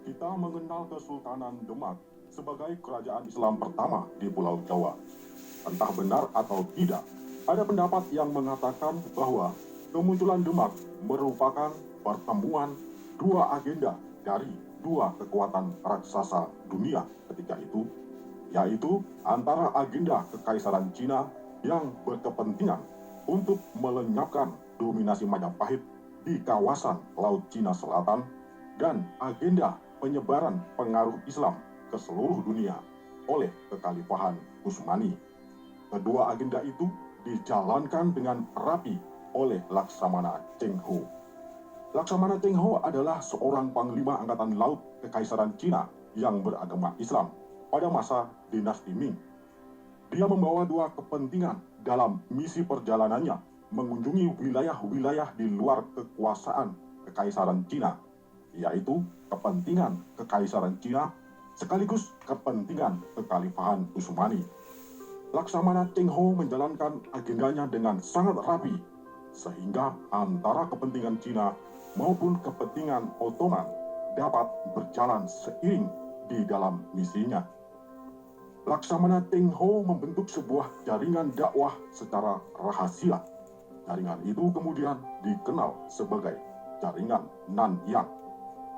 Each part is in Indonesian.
Kita mengenal Kesultanan Demak sebagai kerajaan Islam pertama di Pulau Jawa. Entah benar atau tidak, ada pendapat yang mengatakan bahwa kemunculan Demak merupakan pertemuan dua agenda dari dua kekuatan raksasa dunia ketika itu, yaitu antara agenda Kekaisaran Cina yang berkepentingan untuk melenyapkan dominasi Majapahit di kawasan Laut Cina Selatan dan agenda penyebaran pengaruh Islam ke seluruh dunia oleh Kekhalifahan Utsmani. Kedua agenda itu dijalankan dengan rapi oleh Laksamana Cheng Ho. Laksamana Cheng Ho adalah seorang panglima angkatan laut Kekaisaran Cina yang beragama Islam pada masa dinasti Ming. Dia membawa dua kepentingan dalam misi perjalanannya mengunjungi wilayah-wilayah di luar kekuasaan Kekaisaran Cina, yaitu kepentingan Kekaisaran Cina sekaligus kepentingan Kekhalifahan Utsmani. Laksamana Cheng Ho menjalankan agendanya dengan sangat rapi, sehingga antara kepentingan Cina maupun kepentingan Ottoman dapat berjalan seiring di dalam misinya. Laksamana Cheng Ho membentuk sebuah jaringan dakwah secara rahasia. Jaringan itu kemudian dikenal sebagai jaringan Nanyang.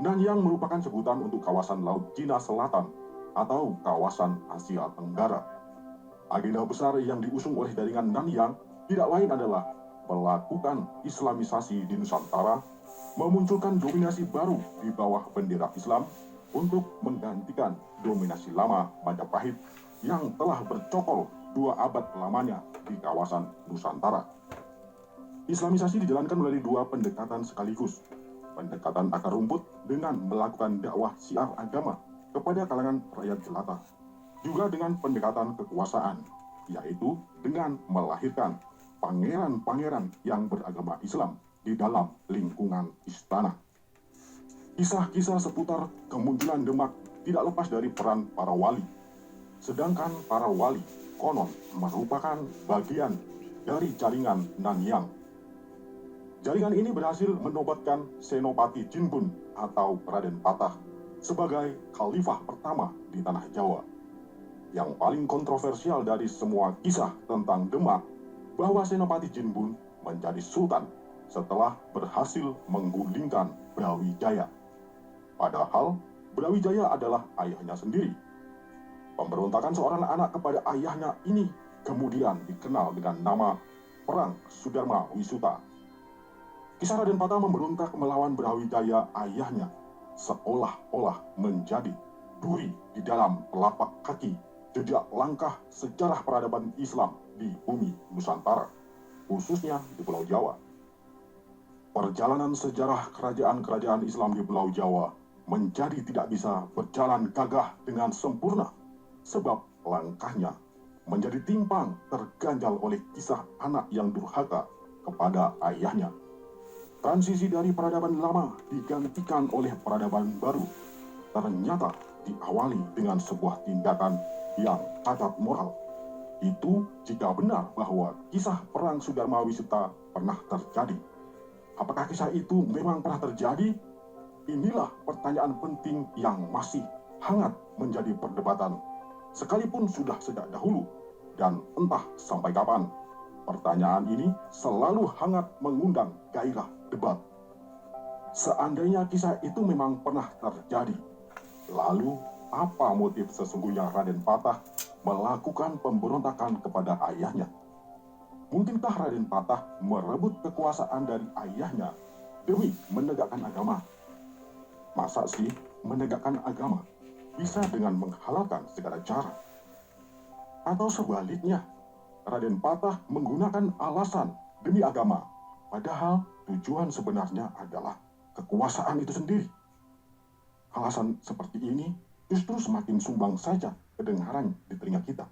Nanyang merupakan sebutan untuk kawasan Laut Cina Selatan atau kawasan Asia Tenggara. Agenda besar yang diusung oleh jaringan Nanyang tidak lain adalah melakukan Islamisasi di Nusantara, memunculkan dominasi baru di bawah bendera Islam untuk menggantikan dominasi lama Majapahit yang telah bercokol 2 abad lamanya di kawasan Nusantara. Islamisasi dijalankan melalui 2 pendekatan sekaligus. Pendekatan akar rumput dengan melakukan dakwah syiar agama kepada kalangan rakyat jelata. Juga dengan pendekatan kekuasaan, yaitu dengan melahirkan pangeran-pangeran yang beragama Islam di dalam lingkungan istana. Kisah-kisah seputar kemunculan Demak tidak lepas dari peran para wali. Sedangkan para wali konon merupakan bagian dari jaringan Nanyang. Jaringan ini berhasil menobatkan Senopati Jinbun atau Raden Patah sebagai khalifah pertama di tanah Jawa. Yang paling kontroversial dari semua kisah tentang Demak bahwa Senopati Jinbun menjadi sultan setelah berhasil menggulingkan Brawijaya. Padahal Brawijaya adalah ayahnya sendiri. Pemberontakan seorang anak kepada ayahnya ini kemudian dikenal dengan nama Perang Sudarma Wisuta. Kisah Raden Patah memberontak melawan Brawijaya ayahnya seolah-olah menjadi duri di dalam telapak kaki jejak langkah sejarah peradaban Islam di bumi Nusantara, khususnya di Pulau Jawa. Perjalanan sejarah kerajaan-kerajaan Islam di Pulau Jawa menjadi tidak bisa berjalan gagah dengan sempurna, sebab langkahnya menjadi timpang terganjal oleh kisah anak yang durhaka kepada ayahnya. Transisi dari peradaban lama digantikan oleh peradaban baru ternyata diawali dengan sebuah tindakan yang cacat moral. Itu jika benar bahwa kisah Perang Sudarma Wisuta pernah terjadi. Apakah kisah itu memang pernah terjadi? Inilah pertanyaan penting yang masih hangat menjadi perdebatan, sekalipun sudah sejak dahulu, dan entah sampai kapan. Pertanyaan ini selalu hangat mengundang gairah debat. Seandainya kisah itu memang pernah terjadi, lalu apa motif sesungguhnya Raden Patah melakukan pemberontakan kepada ayahnya? Mungkinkah Raden Patah merebut kekuasaan dari ayahnya demi menegakkan agama? Masa sih menegakkan agama bisa dengan menghalalkan segala cara? Atau sebaliknya, Raden Patah menggunakan alasan demi agama, padahal tujuan sebenarnya adalah kekuasaan itu sendiri. Alasan seperti ini justru semakin sumbang saja kedengaran di telinga kita.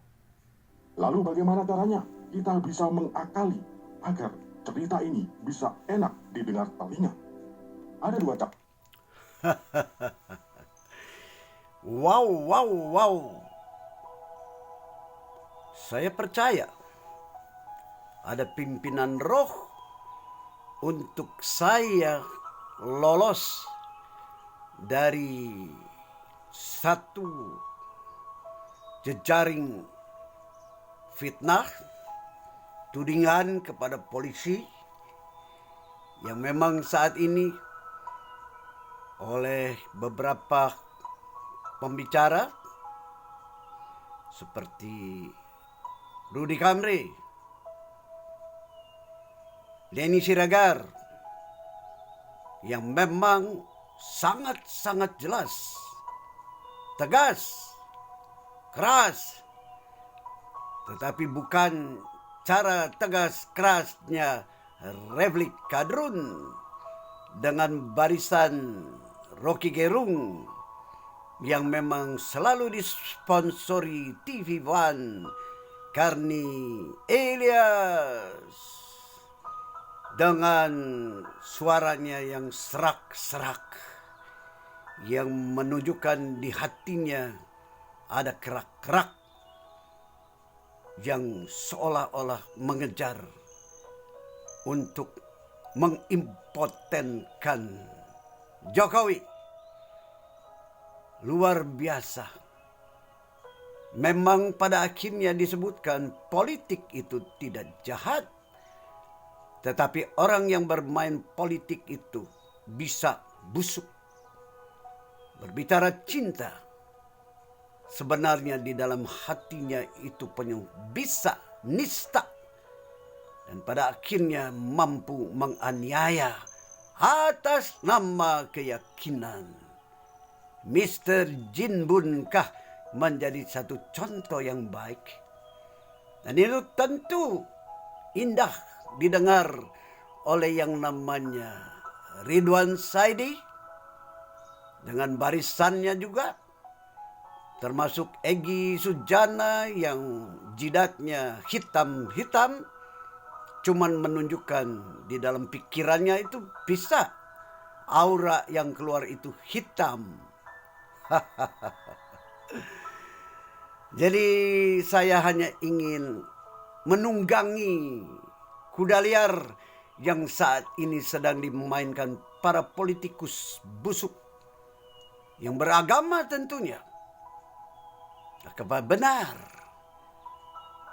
Lalu bagaimana caranya kita bisa mengakali agar cerita ini bisa enak didengar telinga? Ada 2 cara. Wow. Saya percaya ada pimpinan roh untuk saya lolos dari satu jejaring fitnah, tudingan kepada polisi yang memang saat ini oleh beberapa pembicara seperti Rudy Kamri, Denny Siregar yang memang sangat-sangat jelas, tegas, keras, tetapi bukan cara tegas kerasnya Refli Kadrun dengan barisan Rocky Gerung yang memang selalu disponsori TV One, Karni Elias, dengan suaranya yang serak-serak yang menunjukkan di hatinya ada kerak-kerak yang seolah-olah mengejar untuk mengimpotenkan Jokowi. Luar biasa. Memang pada akhirnya disebutkan politik itu tidak jahat. Tetapi orang yang bermain politik itu bisa busuk. Berbicara cinta. Sebenarnya di dalam hatinya itu penuh bisa nista. Dan pada akhirnya mampu menganiaya atas nama keyakinan. Mr. Jinbun kah menjadi satu contoh yang baik. Dan itu tentu indah didengar oleh yang namanya Ridwan Saidi dengan barisannya juga, termasuk Egy Sujana yang jidatnya hitam-hitam, cuman menunjukkan di dalam pikirannya itu bisa aura yang keluar itu hitam. Jadi saya hanya ingin menunggangi kuda liar yang saat ini sedang dimainkan para politikus busuk yang beragama tentunya. Apakah benar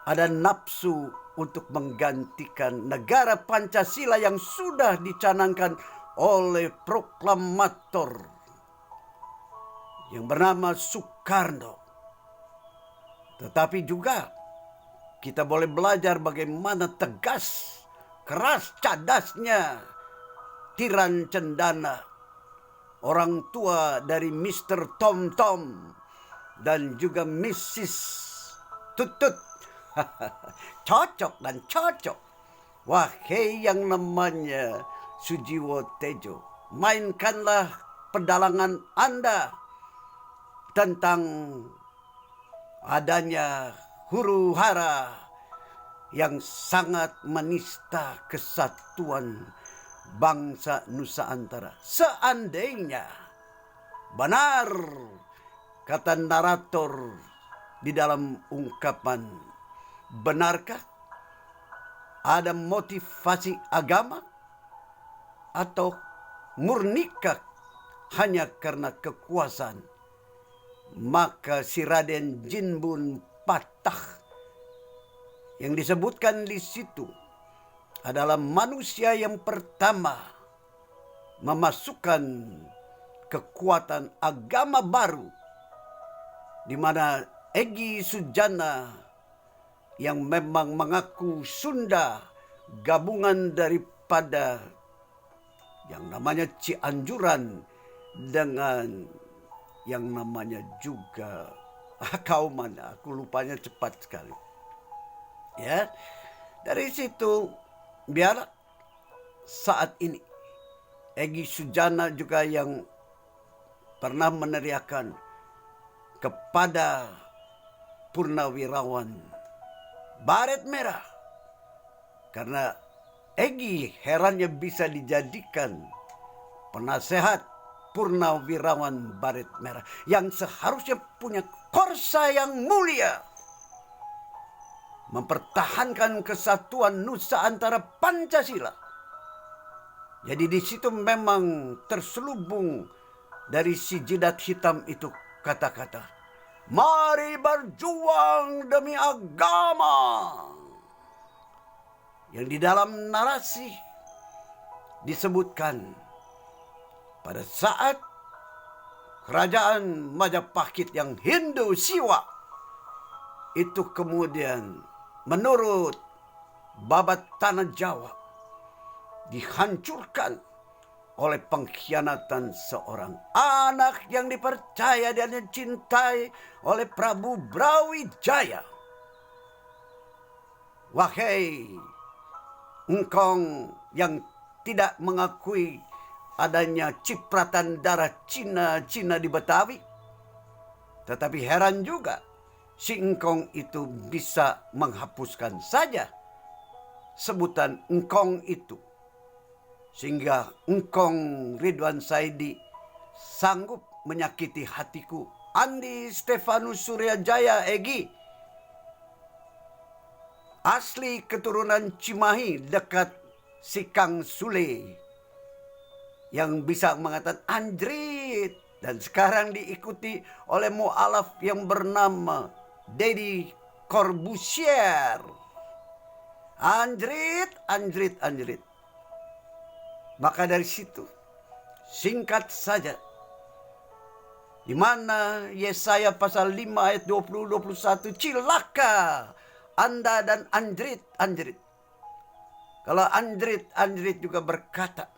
ada nafsu untuk menggantikan negara Pancasila yang sudah dicanangkan oleh proklamator yang bernama Soekarno? Tetapi juga kita boleh belajar bagaimana tegas, keras, cadasnya Tiran Cendana, orang tua dari Mr. Tom Tom dan juga Mrs. Tutut. Cocok dan cocok. Wahai yang namanya Sujiwo Tejo, mainkanlah pedalangan Anda tentang adanya huru hara yang sangat menista kesatuan bangsa Nusantara. Seandainya benar kata narator di dalam ungkapan, benarkah ada motivasi agama atau murnikah hanya karena kekuasaan? Maka si Raden Jinbun Patah yang disebutkan di situ adalah manusia yang pertama memasukkan kekuatan agama baru, di mana Egy Sujana yang memang mengaku Sunda, gabungan daripada yang namanya Cianjuran dengan yang namanya juga Kauman, aku lupanya cepat sekali. Ya, dari situ biar saat ini Egy Sujana juga yang pernah meneriakan kepada Purnawirawan Baret Merah, karena Egy herannya bisa dijadikan penasehat Purnawirawan Baret Merah yang seharusnya punya korsa yang mulia, mempertahankan kesatuan Nusantara Pancasila. Jadi di situ memang terselubung dari si jidat hitam itu kata-kata, mari berjuang demi agama. Yang di dalam narasi disebutkan pada saat kerajaan Majapahit yang Hindu Siwa itu kemudian menurut babat tanah Jawa dihancurkan oleh pengkhianatan seorang anak yang dipercaya dan dicintai oleh Prabu Brawijaya. Wahai engkong yang tidak mengakui adanya cipratan darah Cina di Betawi, tetapi heran juga si engkong itu bisa menghapuskan saja sebutan engkong itu. Sehingga engkong Ridwan Saidi sanggup menyakiti hatiku. Andi Stefanus Suryajaya Egi, asli keturunan Cimahi dekat Sikang Sule, yang bisa mengatakan anjrit, dan sekarang diikuti oleh mu'alaf yang bernama Deddy Corbusier. Anjrit. Maka dari situ, singkat saja, di mana Yesaya pasal 5 ayat 20-21, cilaka Anda dan anjrit. Kalau anjrit juga berkata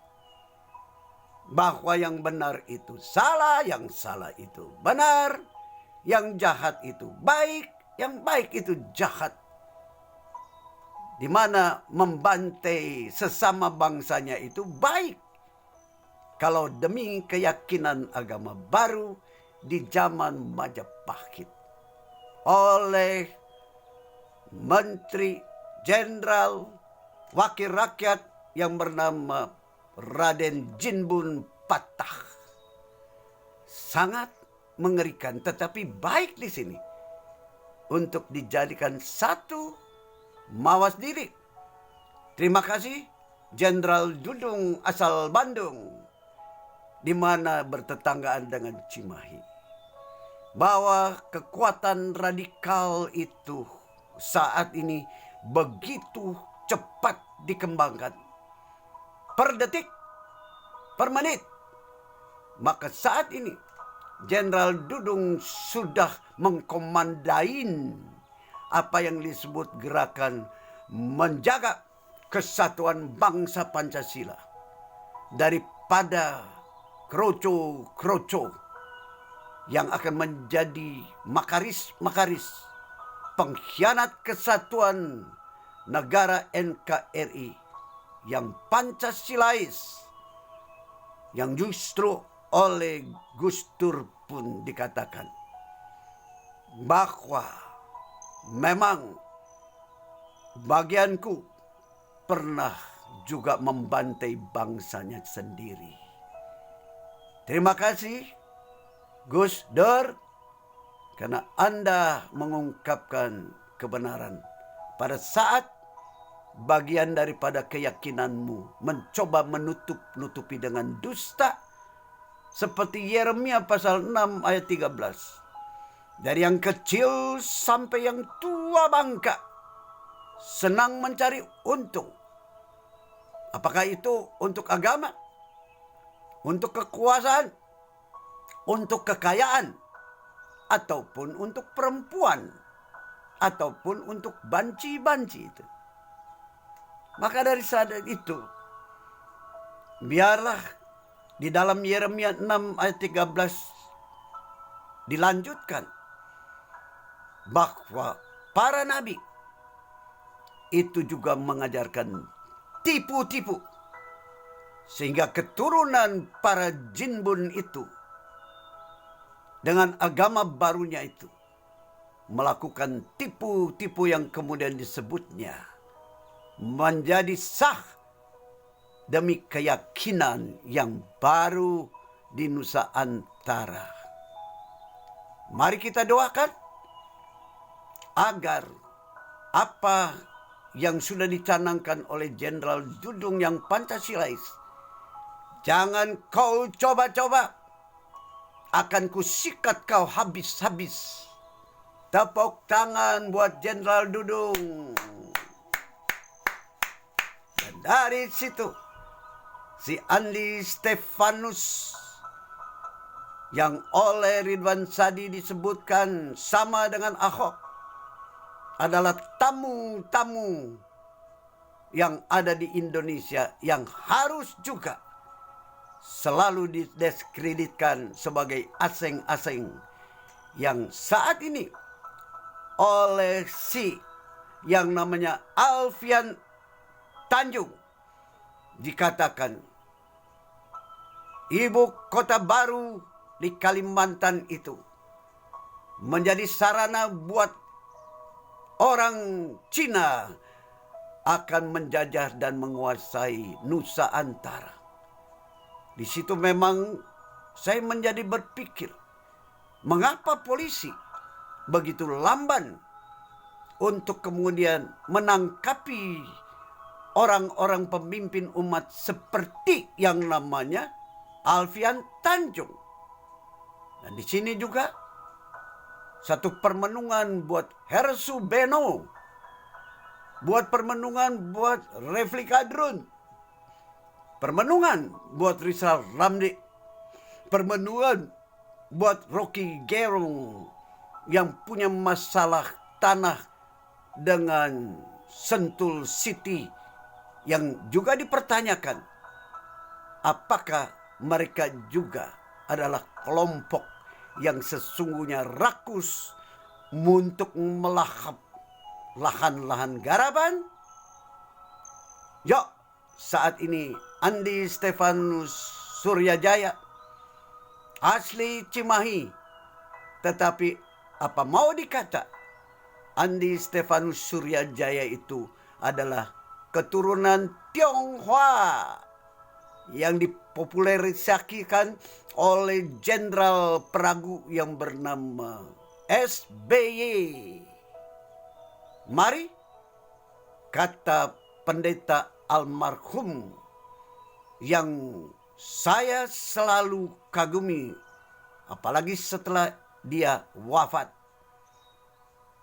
bahwa yang benar itu salah, yang salah itu benar, yang jahat itu baik, yang baik itu jahat. Di mana membantai sesama bangsanya itu baik kalau demi keyakinan agama baru di zaman Majapahit oleh Menteri Jenderal Wakil Rakyat yang bernama Raden Jinbun Patah. Sangat mengerikan, tetapi baik di sini untuk dijadikan satu mawas diri. Terima kasih Jenderal Dudung asal Bandung, di mana bertetanggaan dengan Cimahi, bahwa kekuatan radikal itu saat ini begitu cepat dikembangkan, per detik, per menit. Maka saat ini Jenderal Dudung sudah mengkomandain apa yang disebut gerakan menjaga kesatuan bangsa Pancasila daripada kroco-kroco yang akan menjadi makaris pengkhianat kesatuan negara NKRI yang Pancasilais, yang justru oleh Gus Dur pun dikatakan bahwa memang bagianku pernah juga membantai bangsanya sendiri. Terima kasih Gus Dur, karena Anda mengungkapkan kebenaran pada saat bagian daripada keyakinanmu mencoba menutupi dengan dusta, seperti Yeremia pasal 6 ayat 13. Dari yang kecil sampai yang tua bangka senang mencari untung. Apakah itu untuk agama, untuk kekuasaan, untuk kekayaan, ataupun untuk perempuan, ataupun untuk banci-banci itu. Maka dari saat itu, biarlah di dalam Yeremia 6 ayat 13 dilanjutkan bahwa para nabi itu juga mengajarkan tipu-tipu, sehingga keturunan para Jinbun itu dengan agama barunya itu melakukan tipu-tipu yang kemudian disebutnya menjadi sah demi keyakinan yang baru di Nusa Antara. Mari kita doakan agar apa yang sudah dicanangkan oleh Jenderal Dudung yang Pancasilais, jangan kau coba-coba akan kusikat kau habis-habis. Tepuk tangan buat Jenderal Dudung. Dan dari situ si Andi Stefanus yang oleh Ridwan Sadi disebutkan sama dengan Ahok adalah tamu-tamu yang ada di Indonesia yang harus juga selalu didiskreditkan sebagai asing-asing yang saat ini oleh si yang namanya Alfian Tanjung dikatakan ibu kota baru di Kalimantan itu menjadi sarana buat orang Cina akan menjajah dan menguasai Nusa Antara. Di situ memang saya menjadi berpikir, mengapa polisi begitu lamban untuk kemudian menangkapi orang-orang pemimpin umat seperti yang namanya Alfian Tanjung. Dan di sini juga satu permenungan buat Hersu Beno, buat permenungan buat Refli Kadrun, permenungan buat Rizal Ramli, permenungan buat Rocky Gerung yang punya masalah tanah dengan Sentul City yang juga dipertanyakan apakah mereka juga adalah kelompok yang sesungguhnya rakus untuk melahap lahan-lahan garapan. Yuk, saat ini Andi Stefanus Suryajaya asli Cimahi, tetapi apa mau dikata, Andi Stefanus Suryajaya itu adalah keturunan Tionghoa yang dipopulerisasikan oleh jenderal peragu yang bernama SBY. Mari, kata pendeta almarhum yang saya selalu kagumi, apalagi setelah dia wafat,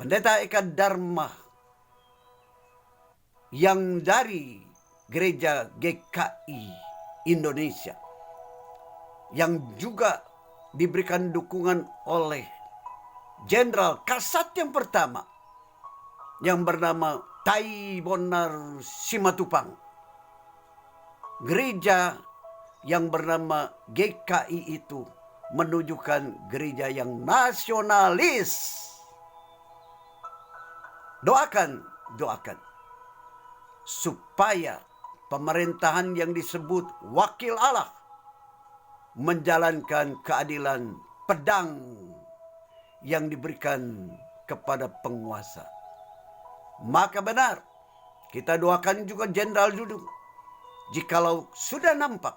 Pendeta Eka Dharma yang dari Gereja GKI Indonesia, yang juga diberikan dukungan oleh Jenderal Kasat yang pertama yang bernama Tai Bonar Simatupang. Gereja yang bernama GKI itu menunjukkan gereja yang nasionalis. Doakan supaya pemerintahan yang disebut wakil Allah menjalankan keadilan pedang yang diberikan kepada penguasa. Maka benar, kita doakan juga Jenderal Dudung. Jikalau sudah nampak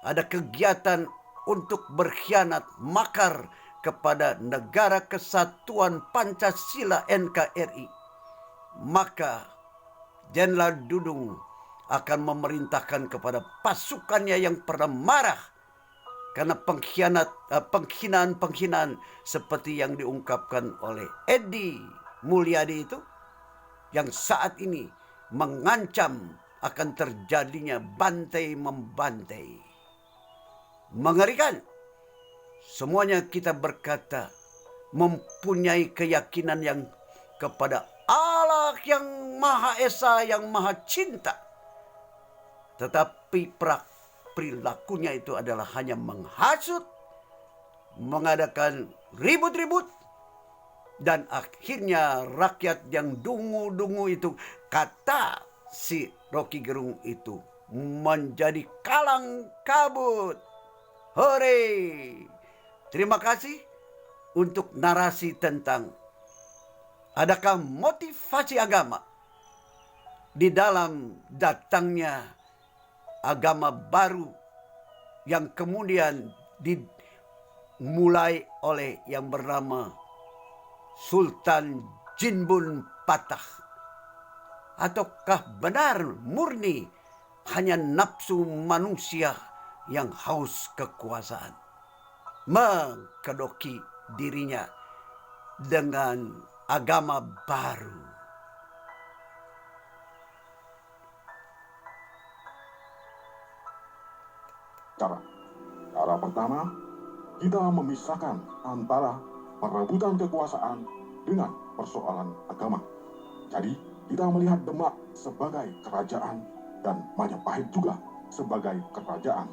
ada kegiatan untuk berkhianat makar kepada Negara Kesatuan Pancasila NKRI, maka Jenderal Dudung akan memerintahkan kepada pasukannya yang pernah marah karena penghinaan seperti yang diungkapkan oleh Edi Mulyadi itu, yang saat ini mengancam akan terjadinya bantai membantai. Mengerikan. Semuanya kita berkata mempunyai keyakinan yang kepada Allah yang Maha Esa, yang Maha Cinta. Tetapi perilakunya itu adalah hanya menghasut, mengadakan ribut-ribut, dan akhirnya rakyat yang dungu-dungu itu, kata si Rocky Gerung itu, menjadi kalang kabut. Hore! Terima kasih untuk narasi tentang adakah motivasi agama di dalam datangnya agama baru yang kemudian dimulai oleh yang bernama Sultan Jinbun Patah. Ataukah benar murni hanya nafsu manusia yang haus kekuasaan? mengkedoki dirinya dengan agama baru. Cara pertama, kita memisahkan antara perebutan kekuasaan dengan persoalan agama. Jadi, kita melihat Demak sebagai kerajaan dan Majapahit juga sebagai kerajaan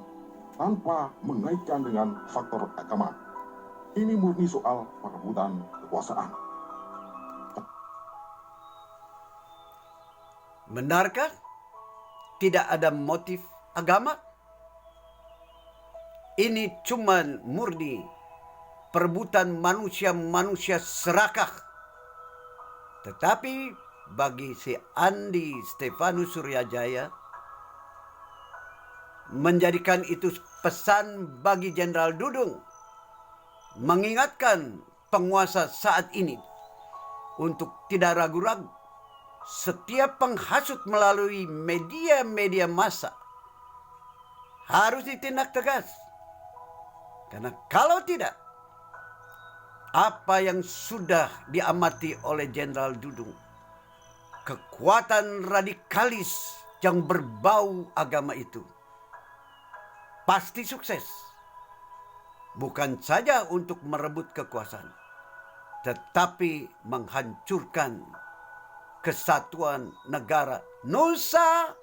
tanpa mengaitkan dengan faktor agama. Ini murni soal perebutan kekuasaan. Benarkah tidak ada motif agama? Ini cuma murni perebutan manusia-manusia serakah. Tetapi bagi si Andi Stefanus Suryajaya, menjadikan itu pesan bagi Jenderal Dudung, mengingatkan penguasa saat ini untuk tidak ragu-ragu. Setiap penghasut melalui media-media massa harus ditindak tegas. Karena kalau tidak, apa yang sudah diamati oleh Jenderal Dudung, kekuatan radikalis yang berbau agama itu pasti sukses. Bukan saja untuk merebut kekuasaan, tetapi menghancurkan kesatuan negara Nusantara.